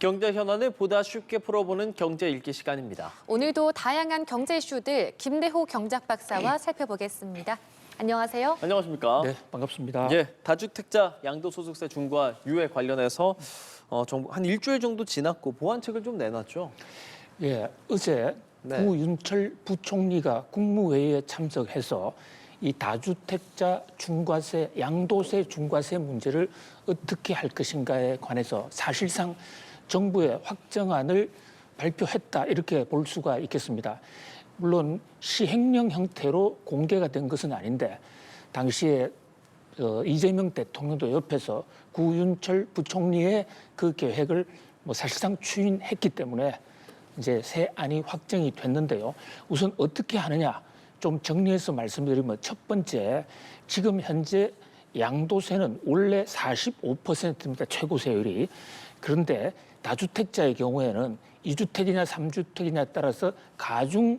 경제 현안을 보다 쉽게 풀어보는 경제 읽기 시간입니다. 오늘도 다양한 경제 이슈들 김대호 경제학 박사와 살펴보겠습니다. 안녕하세요. 안녕하십니까? 네, 반갑습니다. 예, 다주택자 양도소득세 중과 유예 관련해서 정부 한 일주일 정도 지났고 보완책을 좀 내놨죠. 예, 어제 네. 구윤철 부총리가 국무회의에 참석해서 이 다주택자 중과세, 양도세 중과세 문제를 어떻게 할 것인가에 관해서 사실상 정부의 확정안을 발표했다 이렇게 볼 수가 있겠습니다. 물론 시행령 형태로 공개가 된 것은 아닌데 당시에 이재명 대통령도 옆에서 구윤철 부총리의 그 계획을 사실상 추인했기 때문에 이제 새 안이 확정이 됐는데요. 우선 어떻게 하느냐 좀 정리해서 말씀드리면 첫 번째, 지금 현재 양도세는 원래 45%입니다. 최고 세율이. 그런데 다주택자의 경우에는 2주택이냐 3주택이냐에 따라서 가중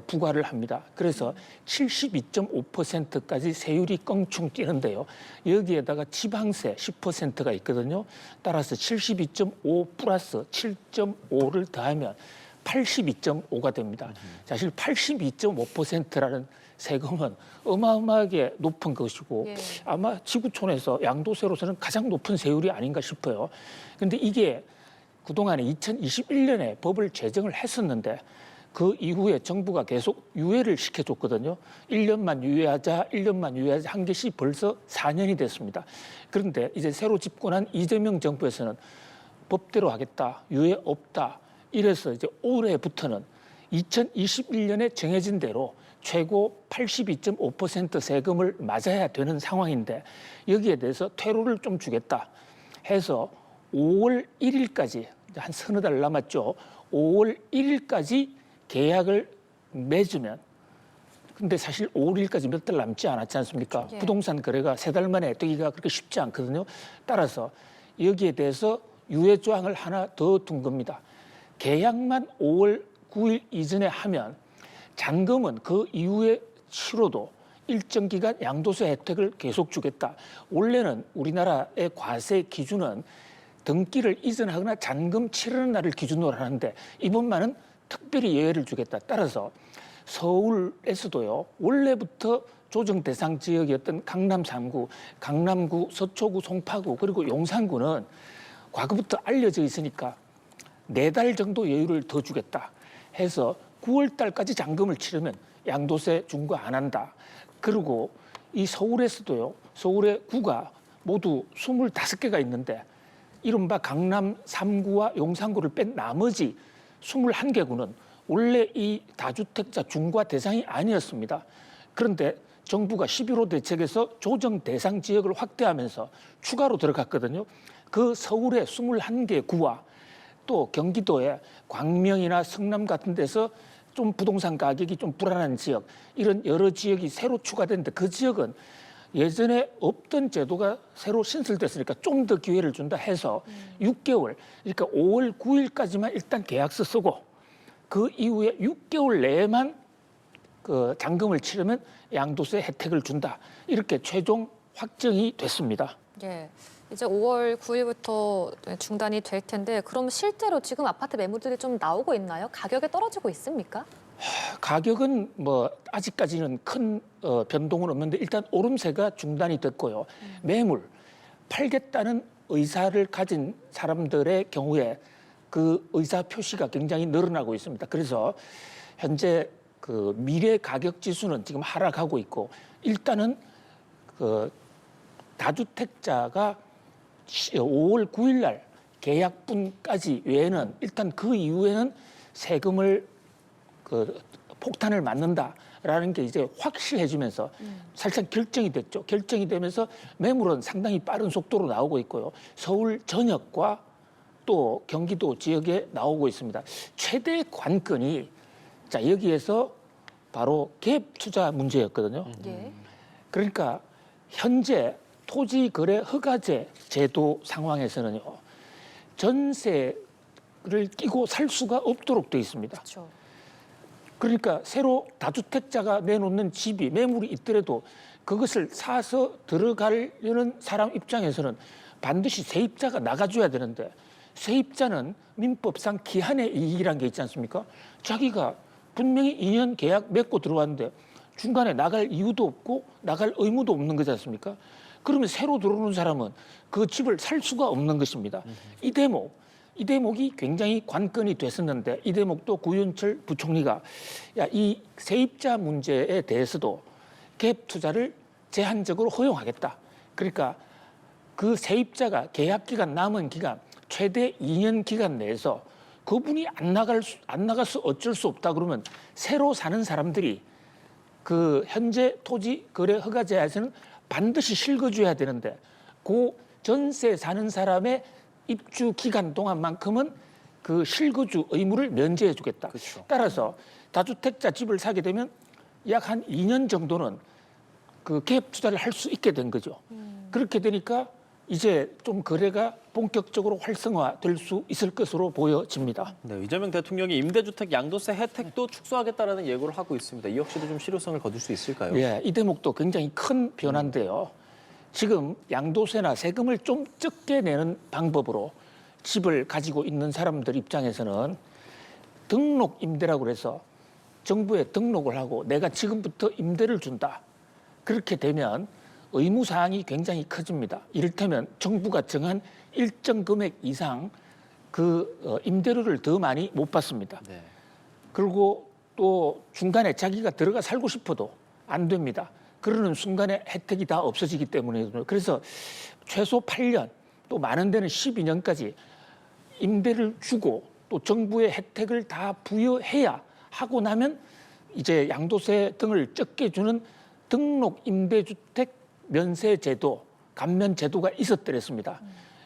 부과를 합니다. 그래서 72.5%까지 세율이 껑충 뛰는데요. 여기에다가 지방세 10%가 있거든요. 따라서 72.5 플러스 7.5를 더하면 82.5가 됩니다. 사실 82.5%라는 세금은 어마어마하게 높은 것이고 아마 지구촌에서 양도세로서는 가장 높은 세율이 아닌가 싶어요. 그런데 이게 그동안에 2021년에 법을 제정을 했었는데 그 이후에 정부가 계속 유예를 시켜줬거든요. 1년만 유예하자, 1년만 유예하자 한 것이 벌써 4년이 됐습니다. 그런데 이제 새로 집권한 이재명 정부에서는 법대로 하겠다, 유예 없다. 이래서 이제 올해부터는 2021년에 정해진 대로 최고 82.5% 세금을 맞아야 되는 상황인데 여기에 대해서 퇴로를 좀 주겠다 해서 5월 1일까지 한 서너 달 남았죠. 5월 1일까지 계약을 맺으면 근데 사실 5월 1일까지 몇 달 남지 않았지 않습니까? 예. 부동산 거래가 3달 만에 되기가 그렇게 쉽지 않거든요. 따라서 여기에 대해서 유예 조항을 하나 더 둔 겁니다. 계약만 5월 9일 이전에 하면 잔금은 그 이후에 치러도 일정 기간 양도세 혜택을 계속 주겠다. 원래는 우리나라의 과세 기준은 등기를 이전하거나 잔금 치르는 날을 기준으로 하는데 이번만은 특별히 예외를 주겠다. 따라서 서울에서도요. 원래부터 조정 대상 지역이었던 강남 3구, 강남구, 서초구, 송파구 그리고 용산구는 과거부터 알려져 있으니까 4달 정도 여유를 더 주겠다 해서 9월 달까지 잔금을 치르면 양도세 중과 안 한다. 그리고 이 서울에서도요. 서울의 구가 모두 25개가 있는데 이른바 강남 3구와 용산구를 뺀 나머지 21개구는 원래 이 다주택자 중과 대상이 아니었습니다. 그런데 정부가 11호 대책에서 조정 대상 지역을 확대하면서 추가로 들어갔거든요. 그 서울의 21개 구와 또 경기도의 광명이나 성남 같은 데서 좀 부동산 가격이 좀 불안한 지역 이런 여러 지역이 새로 추가됐는데 그 지역은 예전에 없던 제도가 새로 신설됐으니까 좀 더 기회를 준다 해서 6개월 그러니까 5월 9일까지만 일단 계약서 쓰고 그 이후에 6개월 내에만 그 잔금을 치르면 양도세 혜택을 준다 이렇게 최종 확정이 됐습니다. 예. 이제 5월 9일부터 중단이 될 텐데 그럼 실제로 지금 아파트 매물들이 좀 나오고 있나요? 가격이 떨어지고 있습니까? 가격은 아직까지는 큰 변동은 없는데 일단 오름세가 중단이 됐고요. 매물 팔겠다는 의사를 가진 사람들의 경우에 그 의사 표시가 굉장히 늘어나고 있습니다. 그래서 현재 그 미래 가격 지수는 지금 하락하고 있고 일단은 그 다주택자가 5월 9일 날 계약분까지 외에는 일단 그 이후에는 세금을 그 폭탄을 맞는다라는 게 이제 확실해지면서 살짝 결정이 됐죠. 결정이 되면서 매물은 상당히 빠른 속도로 나오고 있고요. 서울 전역과 또 경기도 지역에 나오고 있습니다. 최대 관건이 자 여기에서 바로 갭 투자 문제였거든요. 예. 그러니까 현재 토지거래 허가제 제도 상황에서는요. 전세를 끼고 살 수가 없도록 돼 있습니다. 그렇죠. 그러니까 새로 다주택자가 내놓는 집이 매물이 있더라도 그것을 사서 들어가려는 사람 입장에서는 반드시 세입자가 나가줘야 되는데 세입자는 민법상 기한의 이익이라는 게 있지 않습니까? 자기가 분명히 2년 계약 맺고 들어왔는데 중간에 나갈 이유도 없고 나갈 의무도 없는 거지 않습니까? 그러면 새로 들어오는 사람은 그 집을 살 수가 없는 것입니다. 이 대목이 굉장히 관건이 됐었는데 이 대목도 구윤철 부총리가 이 세입자 문제에 대해서도 갭 투자를 제한적으로 허용하겠다. 그러니까 그 세입자가 계약 기간 남은 기간 최대 2년 기간 내에서 그분이 안 나가서 어쩔 수 없다 그러면 새로 사는 사람들이 그 현재 토지 거래 허가 제한에서는 반드시 실거주해야 되는데 그 전세 사는 사람의 입주 기간 동안만큼은 그 실거주 의무를 면제해 주겠다. 그렇죠. 따라서 다주택자 집을 사게 되면 약 한 2년 정도는 그 갭 투자를 할 수 있게 된 거죠. 그렇게 되니까 이제 좀 거래가 본격적으로 활성화될 수 있을 것으로 보여집니다. 네, 이재명 대통령이 임대주택 양도세 혜택도 축소하겠다라는 예고를 하고 있습니다. 이 역시도 좀 실효성을 거둘 수 있을까요? 예, 이 대목도 굉장히 큰 변화인데요. 지금 양도세나 세금을 좀 적게 내는 방법으로 집을 가지고 있는 사람들 입장에서는 등록 임대라고 해서 정부에 등록을 하고 내가 지금부터 임대를 준다. 그렇게 되면 의무 사항이 굉장히 커집니다. 이를테면 정부가 정한 일정 금액 이상 그 임대료를 더 많이 못 받습니다. 네. 그리고 또 중간에 자기가 들어가 살고 싶어도 안 됩니다. 그러는 순간에 혜택이 다 없어지기 때문에 그래서 최소 8년 또 많은 데는 12년까지 임대를 주고 또 정부의 혜택을 다 부여해야 하고 나면 이제 양도세 등을 적게 주는 등록 임대주택 면세 제도, 감면 제도가 있었더랬습니다.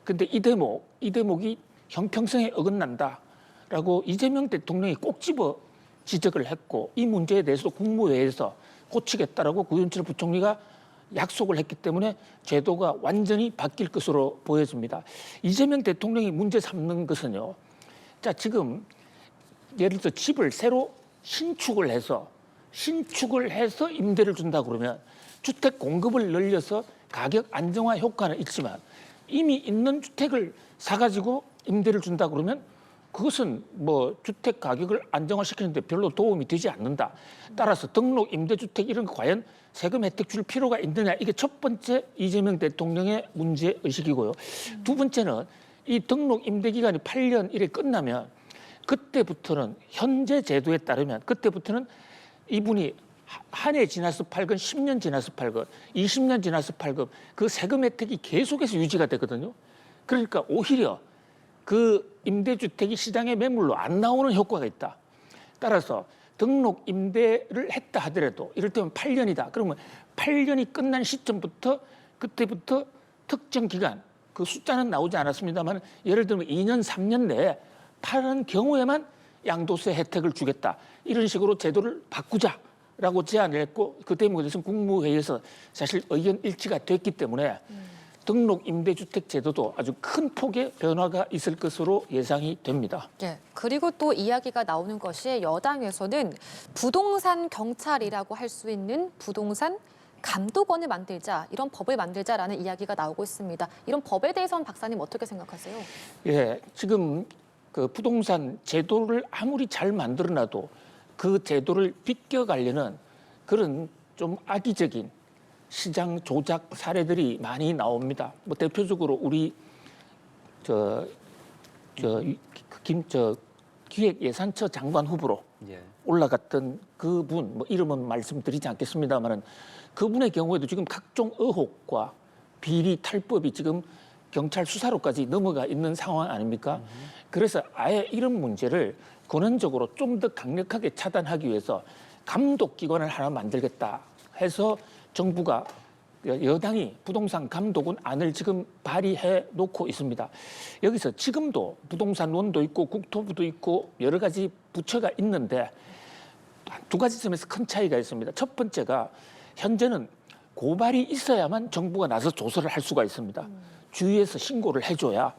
근데 이 대목이 형평성에 어긋난다라고 이재명 대통령이 꼭 집어 지적을 했고 이 문제에 대해서도 국무회의에서 고치겠다라고 구윤철 부총리가 약속을 했기 때문에 제도가 완전히 바뀔 것으로 보여집니다. 이재명 대통령이 문제 삼는 것은요. 자, 지금 예를 들어 집을 새로 신축을 해서 임대를 준다 그러면 주택 공급을 늘려서 가격 안정화 효과는 있지만 이미 있는 주택을 사가지고 임대를 준다 그러면 그것은 뭐 주택 가격을 안정화시키는데 별로 도움이 되지 않는다. 따라서 등록 임대주택 이런 거 과연 세금 혜택 줄 필요가 있느냐. 이게 첫 번째 이재명 대통령의 문제의식이고요. 두 번째는 이 등록 임대 기간이 8년 이래 끝나면 그때부터는 현재 제도에 따르면 그때부터는 이분이 한 해 지나서 팔건 10년 지나서 팔건 20년 지나서 팔건 그 세금 혜택이 계속해서 유지가 되거든요. 그러니까 오히려 그 임대주택이 시장의 매물로 안 나오는 효과가 있다. 따라서 등록 임대를 했다 하더라도 이를테면 8년이다. 그러면 8년이 끝난 시점부터 그때부터 특정 기간 그 숫자는 나오지 않았습니다만 예를 들면 2년, 3년 내에 파는 경우에만 양도세 혜택을 주겠다. 이런 식으로 제도를 바꾸자라고 제안을 했고 그 대목에 대해서는 국무회의에서 사실 의견 일치가 됐기 때문에 등록 임대주택 제도도 아주 큰 폭의 변화가 있을 것으로 예상이 됩니다. 예. 그리고 또 이야기가 나오는 것이 여당에서는 부동산 경찰이라고 할 수 있는 부동산 감독원을 만들자, 이런 법을 만들자라는 이야기가 나오고 있습니다. 이런 법에 대해서는 박사님 어떻게 생각하세요? 예, 지금 그 부동산 제도를 아무리 잘 만들어놔도 그 제도를 비껴가려는 그런 좀 악의적인 시장 조작 사례들이 많이 나옵니다. 뭐 대표적으로 우리 기획예산처 장관 후보로 예. 올라갔던 그분, 뭐 이름은 말씀드리지 않겠습니다만은 그분의 경우에도 지금 각종 의혹과 비리 탈법이 지금 경찰 수사로까지 넘어가 있는 상황 아닙니까? 그래서 아예 이런 문제를 근원적으로 좀 더 강력하게 차단하기 위해서 감독기관을 하나 만들겠다 해서 정부가 여당이 부동산 감독원 안을 지금 발의해 놓고 있습니다. 여기서 지금도 부동산원도 있고 국토부도 있고 여러 가지 부처가 있는데 두 가지 점에서 큰 차이가 있습니다. 첫 번째가 현재는 고발이 있어야만 정부가 나서 조사를 할 수가 있습니다. 주위에서 신고를 해줘야.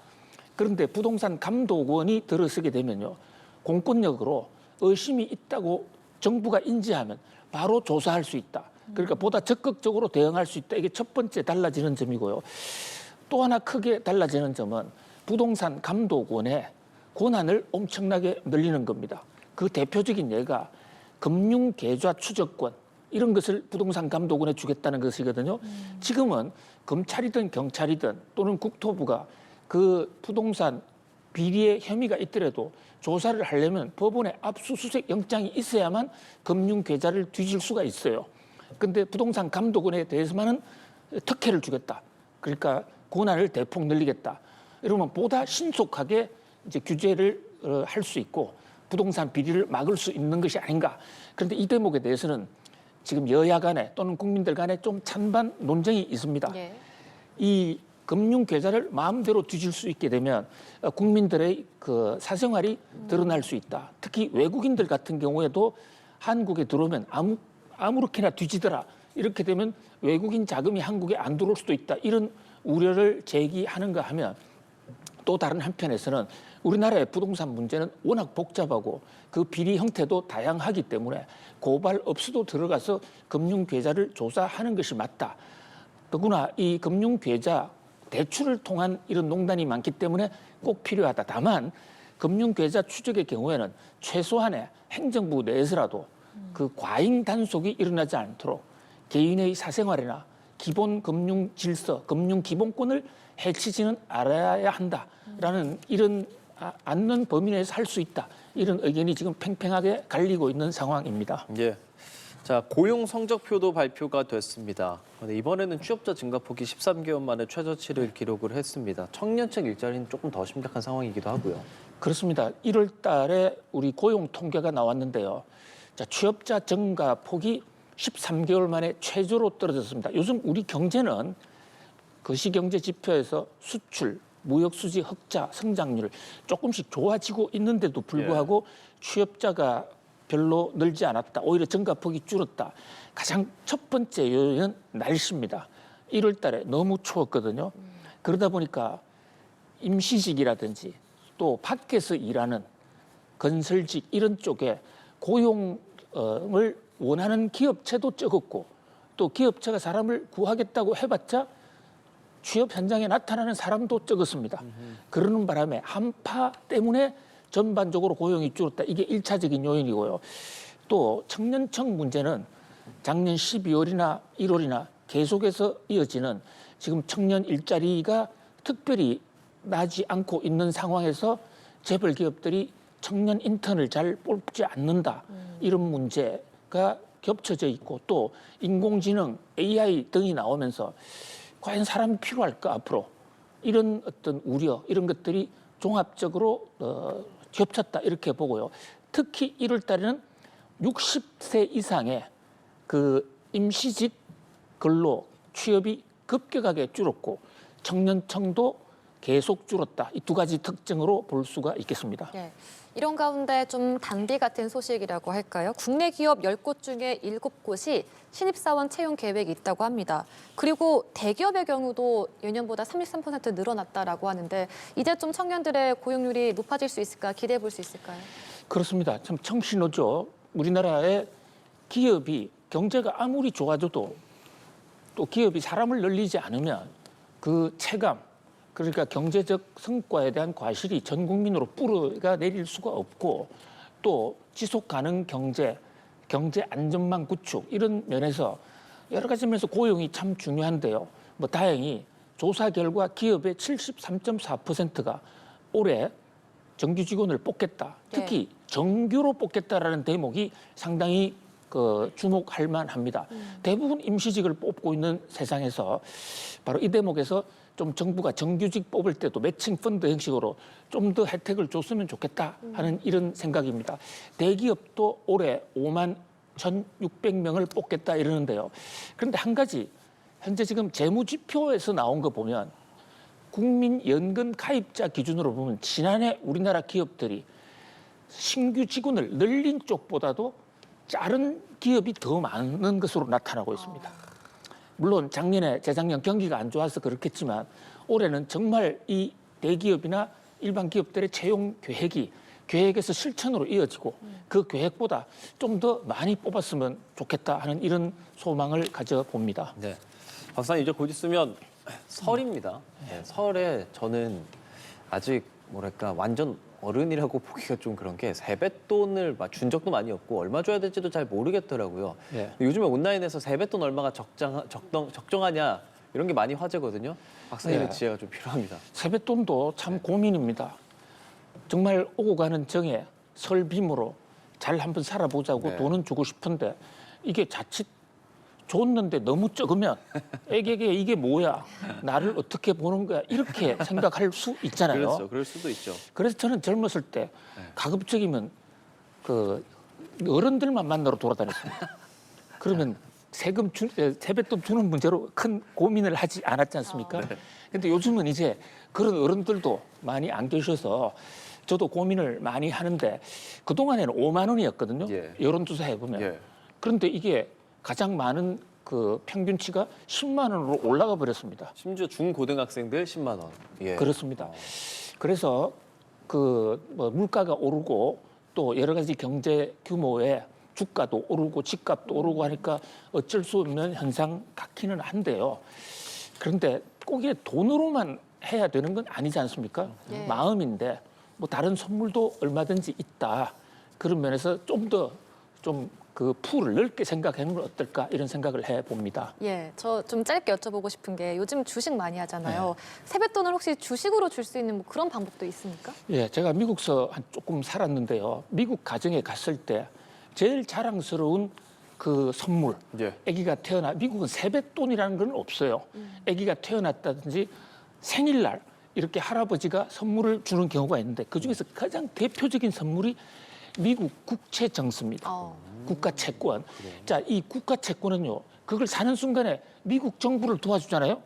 그런데 부동산 감독원이 들어서게 되면요. 공권력으로 의심이 있다고 정부가 인지하면 바로 조사할 수 있다. 그러니까 보다 적극적으로 대응할 수 있다. 이게 첫 번째 달라지는 점이고요. 또 하나 크게 달라지는 점은 부동산 감독원의 권한을 엄청나게 늘리는 겁니다. 그 대표적인 예가 금융계좌 추적권 이런 것을 부동산 감독원에 주겠다는 것이거든요. 지금은 검찰이든 경찰이든 또는 국토부가 그 부동산 비리의 혐의가 있더라도 조사를 하려면 법원에 압수수색 영장이 있어야만 금융계좌를 뒤질 수가 있어요. 그런데 부동산 감독원에 대해서만은 특혜를 주겠다. 그러니까 권한을 대폭 늘리겠다. 이러면 보다 신속하게 이제 규제를 할 수 있고 부동산 비리를 막을 수 있는 것이 아닌가. 그런데 이 대목에 대해서는 지금 여야 간에 또는 국민들 간에 좀 찬반 논쟁이 있습니다. 예. 이 금융 계좌를 마음대로 뒤질 수 있게 되면 국민들의 그 사생활이 드러날 수 있다. 특히 외국인들 같은 경우에도 한국에 들어오면 아무렇게나 뒤지더라. 이렇게 되면 외국인 자금이 한국에 안 들어올 수도 있다. 이런 우려를 제기하는가 하면 또 다른 한편에서는 우리나라의 부동산 문제는 워낙 복잡하고 그 비리 형태도 다양하기 때문에 고발 없이도 들어가서 금융 계좌를 조사하는 것이 맞다. 더구나 이 금융 계좌 대출을 통한 이런 농단이 많기 때문에 꼭 필요하다. 다만 금융 계좌 추적의 경우에는 최소한의 행정부 내에서라도 그 과잉 단속이 일어나지 않도록 개인의 사생활이나 기본 금융 질서, 금융 기본권을 해치지는 않아야 한다라는 이런 않는 범위 내에서 할 수 있다. 이런 의견이 지금 팽팽하게 갈리고 있는 상황입니다. 예. 자, 고용 성적표도 발표가 됐습니다. 근데 이번에는 취업자 증가폭이 13개월 만에 최저치를 기록을 했습니다. 청년층 일자리는 조금 더 심각한 상황이기도 하고요. 그렇습니다. 1월 달에 우리 고용 통계가 나왔는데요. 자, 취업자 증가폭이 13개월 만에 최저로 떨어졌습니다. 요즘 우리 경제는 거시경제 지표에서 수출, 무역수지 흑자, 성장률 조금씩 좋아지고 있는데도 불구하고 취업자가 별로 늘지 않았다. 오히려 증가폭이 줄었다. 가장 첫 번째 요인은 날씨입니다. 1월 달에 너무 추웠거든요. 그러다 보니까 임시직이라든지 또 밖에서 일하는 건설직 이런 쪽에 고용을 원하는 기업체도 적었고 또 기업체가 사람을 구하겠다고 해봤자 취업 현장에 나타나는 사람도 적었습니다. 그러는 바람에 한파 때문에 전반적으로 고용이 줄었다. 이게 1차적인 요인이고요. 또 청년층 문제는 작년 12월이나 1월이나 계속해서 이어지는 지금 청년 일자리가 특별히 나지 않고 있는 상황에서 재벌 기업들이 청년 인턴을 잘 뽑지 않는다. 이런 문제가 겹쳐져 있고 또 인공지능, AI 등이 나오면서 과연 사람이 필요할까 앞으로 이런 어떤 우려 이런 것들이 종합적으로 겹쳤다 이렇게 보고요. 특히 1월 달에는 60세 이상의 그 임시직 근로 취업이 급격하게 줄었고 청년층도 계속 줄었다. 이 두 가지 특징으로 볼 수가 있겠습니다. 예. 이런 가운데 좀 단비 같은 소식이라고 할까요? 국내 기업 10곳 중에 7곳이 신입사원 채용 계획이 있다고 합니다. 그리고 대기업의 경우도 예년보다 33% 늘어났다라고 하는데 이제 좀 청년들의 고용률이 높아질 수 있을까 기대해 볼 수 있을까요? 그렇습니다. 참 청신호죠. 우리나라의 기업이 경제가 아무리 좋아져도 또 기업이 사람을 늘리지 않으면 그 체감 그러니까 경제적 성과에 대한 과실이 전 국민으로 뿌리가 내릴 수가 없고 또 지속 가능 경제 안전망 구축 이런 면에서 여러 가지 면에서 고용이 참 중요한데요. 뭐 다행히 조사 결과 기업의 73.4%가 올해 정규 직원을 뽑겠다. 특히 정규로 뽑겠다라는 대목이 상당히 주목할 만합니다. 대부분 임시직을 뽑고 있는 세상에서 바로 이 대목에서 좀 정부가 정규직 뽑을 때도 매칭 펀드 형식으로 좀 더 혜택을 줬으면 좋겠다 하는 이런 생각입니다. 대기업도 올해 5만 1,600명을 뽑겠다 이러는데요. 그런데 한 가지 현재 지금 재무지표에서 나온 거 보면 국민연금 가입자 기준으로 보면 지난해 우리나라 기업들이 신규 직원을 늘린 쪽보다도 자른 기업이 더 많은 것으로 나타나고 있습니다. 물론 작년에 재작년 경기가 안 좋아서 그렇겠지만 올해는 정말 이 대기업이나 일반 기업들의 채용 계획에서 실천으로 이어지고 그 계획보다 좀 더 많이 뽑았으면 좋겠다 하는 이런 소망을 가져봅니다. 네. 박사님 이제 곧 있으면 설입니다. 네, 설에 저는 아직 뭐랄까 완전 어른이라고 보기가 좀 그런 게 세뱃돈을 준 적도 많이 없고 얼마 줘야 될지도 잘 모르겠더라고요. 네. 요즘에 온라인에서 세뱃돈 얼마가 적정하냐 이런 게 많이 화제거든요. 박사님의 네. 지혜가 좀 필요합니다. 세뱃돈도 참 고민입니다. 정말 오고 가는 정에 설빔으로 잘 한번 살아보자고 네. 돈은 주고 싶은데 이게 자칫 줬는데 너무 적으면 애에게 이게 뭐야? 나를 어떻게 보는 거야? 이렇게 생각할 수 있잖아요. 그렇죠. 그럴 수도 있죠. 그래서 저는 젊었을 때 가급적이면 그 어른들만 만나러 돌아다녔습니다. 그러면 세뱃돈 주는 문제로 큰 고민을 하지 않았지 않습니까? 근데 요즘은 이제 그런 어른들도 많이 안 계셔서 저도 고민을 많이 하는데 그동안에는 5만 원이었거든요. 예. 여론조사 해보면. 예. 그런데 이게 가장 많은 그 평균치가 10만 원으로 올라가 버렸습니다. 심지어 중고등학생들 10만 원. 예. 그렇습니다. 그래서 그 뭐 물가가 오르고 또 여러 가지 경제 규모에 주가도 오르고 집값도 오르고 하니까 어쩔 수 없는 현상 같기는 한데요. 그런데 꼭 이게 돈으로만 해야 되는 건 아니지 않습니까? 예. 마음인데 뭐 다른 선물도 얼마든지 있다. 그런 면에서 좀 더 좀 그 풀을 넓게 생각하는 건 어떨까 이런 생각을 해봅니다. 예, 저 좀 짧게 여쭤보고 싶은 게 요즘 주식 많이 하잖아요. 네. 세뱃돈을 혹시 주식으로 줄 수 있는 뭐 그런 방법도 있습니까? 예, 제가 미국서 한 조금 살았는데요. 미국 가정에 갔을 때 제일 자랑스러운 그 선물, 예. 아기가 미국은 세뱃돈이라는 건 없어요. 아기가 태어났다든지 생일날 이렇게 할아버지가 선물을 주는 경우가 있는데 그중에서 가장 대표적인 선물이 미국 국채 정수입니다. 국가 채권. 자, 이 국가 채권은요, 그걸 사는 순간에 미국 정부를 도와주잖아요.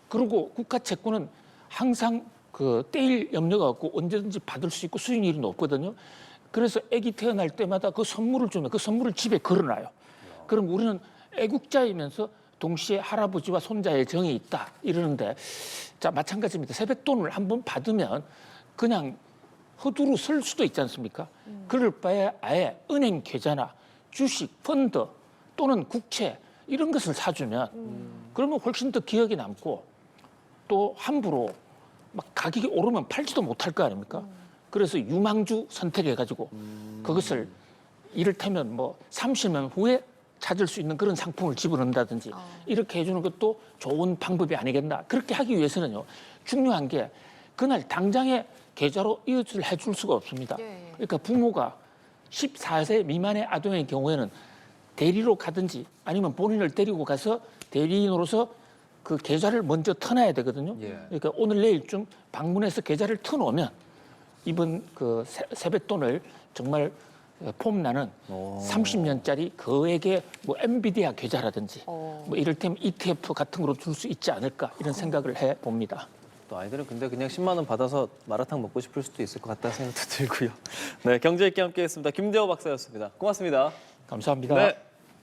그리고 국가 채권은 항상 그 떼일 염려가 없고 언제든지 받을 수 있고 수익률이 높거든요. 그래서 아기 태어날 때마다 그 선물을 주면 그 선물을 집에 걸어놔요. 그럼 우리는 애국자이면서 동시에 할아버지와 손자의 정이 있다 이러는데, 자, 마찬가지입니다. 세뱃돈을 한번 받으면 그냥 허두루 쓸 수도 있지 않습니까? 그럴 바에 아예 은행 계좌나 주식, 펀드 또는 국채 이런 것을 사주면 그러면 훨씬 더 기억에 남고 또 함부로 막 가격이 오르면 팔지도 못할 거 아닙니까? 그래서 유망주 선택해가지고 그것을 이를테면 뭐 30년 후에 찾을 수 있는 그런 상품을 집어넣는다든지 이렇게 해주는 것도 좋은 방법이 아니겠나. 그렇게 하기 위해서는요, 중요한 게 그날 당장에 계좌로 이어줄 해줄 수가 없습니다. 예. 그러니까 부모가 14세 미만의 아동의 경우에는 대리로 가든지 아니면 본인을 데리고 가서 대리인으로서 그 계좌를 먼저 터놔야 되거든요. 예. 그러니까 오늘 내일쯤 방문해서 계좌를 터놓으면 이번 그 세뱃돈을 정말 폼나는 30년짜리 거액의 뭐 엔비디아 계좌라든지 뭐 이를테면 ETF 같은 거로 줄 수 있지 않을까 이런 생각을 해봅니다. 또 아이들은 근데 그냥 10만 원 받아서 마라탕 먹고 싶을 수도 있을 것 같다는 생각도 들고요. 네, 경제 있게 함께했습니다. 김대호 박사였습니다. 고맙습니다. 감사합니다. 네.